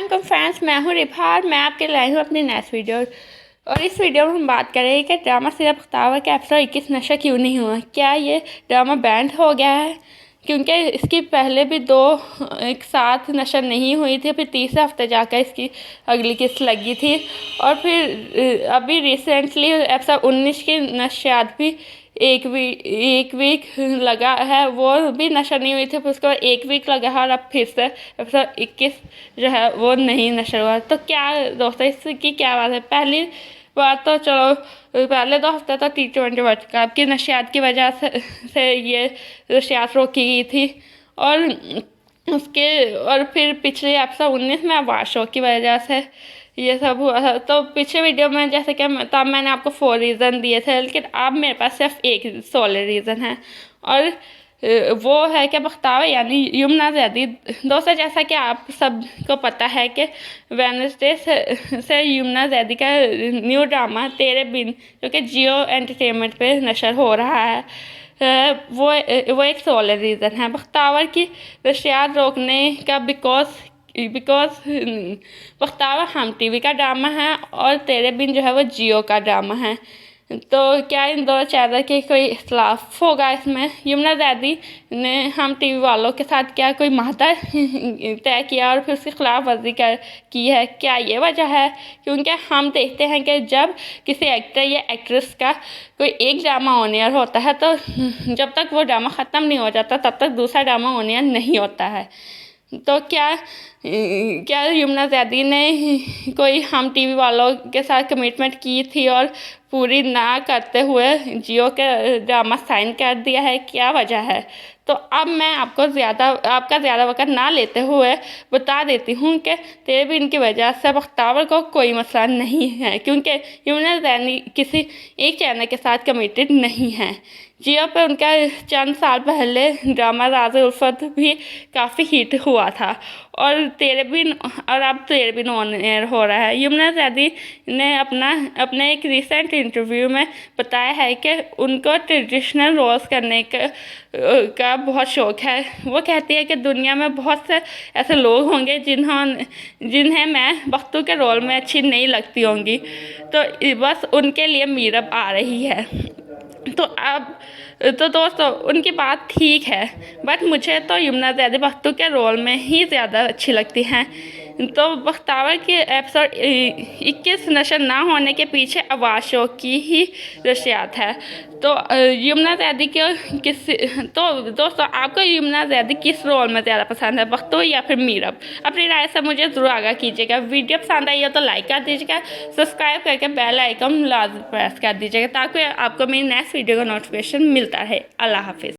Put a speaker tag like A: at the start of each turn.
A: अस्सलाम फ्रेंड्स, मैं हूँ रिफार। मैं आपके लाई हूँ अपनी नेक्स्ट वीडियो। और इस वीडियो में हम बात करेंगे कि ड्रामा सिर्फ बख्तावर के एपिसोड 21 नशा क्यों नहीं हुआ। क्या ये ड्रामा बैंड हो गया है? क्योंकि इसकी पहले भी 2 एक साथ नशर नहीं हुई थी, फिर तीसरे हफ्ते जाकर इसकी अगली किस्त लगी थी। और फिर अभी रिसेंटली एपिसोड 19 की नशियात भी एक वीक लगा है, वो भी नशर नहीं हुई थी। फिर उसके बाद 1 वीक लगा है और अब फिर से एपिसोड 21 जो है वो नहीं नशर हुआ। तो क्या दोस्तों इसकी क्या बात है? पहली बात तो चलो, पहले 2 हफ्ते तो T20 वर्ल्ड कप की नशियात की वजह से ये नशियात रोकी गई थी। और फिर पिछले एपिसोड 19 में आवाज शो की वजह से ये सब हुआ था। तो पिछले वीडियो में जैसे कि तब मैंने आपको 4 रीज़न दिए थे, लेकिन अब मेरे पास सिर्फ एक सॉलिड रीज़न है, और वो है कि बख्तावर यानी यमुना ज़ैदी। दोस्तों, जैसा कि आप सबको पता है कि वेडनेसडे से यमुना ज़ैदी का न्यू ड्रामा तेरे बिन, जो कि जियो एंटरटेनमेंट पे नशर हो रहा है, वो एक सॉलिड रीज़न है बख्तावर की नशियात रोकने का। बिकॉज बख्तावर हम टीवी का ड्रामा है और तेरे बिन जो है वो जियो का ड्रामा है। तो क्या इन दोनों चैनल के कोई इख्तलाफ होगा इसमें? यमुना ज़ैदी ने हम टीवी वालों के साथ क्या कोई माहदा तय किया और फिर उसकी खिलाफ वर्जी की है? क्या ये वजह है? क्योंकि हम देखते हैं कि जब किसी एक्टर या एक्ट्रेस का कोई एक ड्रामा ऑन एयर होता है, तो जब तक वो ड्रामा ख़त्म नहीं हो जाता तब तक दूसरा ड्रामा ऑन एयर नहीं होता है। तो क्या यमुना ज़ैदी ने कोई हम टीवी वालों के साथ कमिटमेंट की थी और पूरी ना करते हुए जियो के ड्रामा साइन कर दिया है? क्या वजह है? तो अब मैं आपका ज़्यादा वक्त ना लेते हुए बता देती हूँ कि तेरे भी इनकी वजह से बख्तावर को कोई मसला नहीं है, क्योंकि यमुना ज़ैदी किसी एक चैनल के साथ कमिटेड नहीं है। जियो पर उनका चंद साल पहले ड्रामा राज़-ए-उल्फ़त भी काफ़ी हिट हुआ था, और अब तेरे बिन ऑन एयर हो रहा है। यमुना ज़ैदी ने अपने एक रिसेंट इंटरव्यू में बताया है कि उनको ट्रेडिशनल रोल्स करने का बहुत शौक़ है। वो कहती है कि दुनिया में बहुत से ऐसे लोग होंगे जिन्हें मैं बख्तू के रोल में अच्छी नहीं लगती होंगी, तो बस उनके लिए मीरब आ रही है। तो दोस्तों, उनकी बात ठीक है, बट मुझे तो यमुना ज़ैदी बख्तू के रोल में ही ज़्यादा अच्छी लगती हैं। तो बख्तावर के एपिसोड 21 नशर ना होने के पीछे आवाज़ शो की ही नशियात है। तो यमुना ज़ैदी तो दोस्तों, आपको यमुना ज़ैदी किस रोल में ज़्यादा पसंद है, बख्तू या फिर मीरब? अपनी राय से मुझे ज़रूर आगाह कीजिएगा। वीडियो पसंद आई हो तो लाइक कर दीजिएगा, सब्सक्राइब करके बेल आइकन लाजमी प्रेस कर दीजिएगा, ताकि आपको मेरी नेक्स्ट वीडियो का नोटिफिकेशन मिलता है। अल्लाह हाफिज़।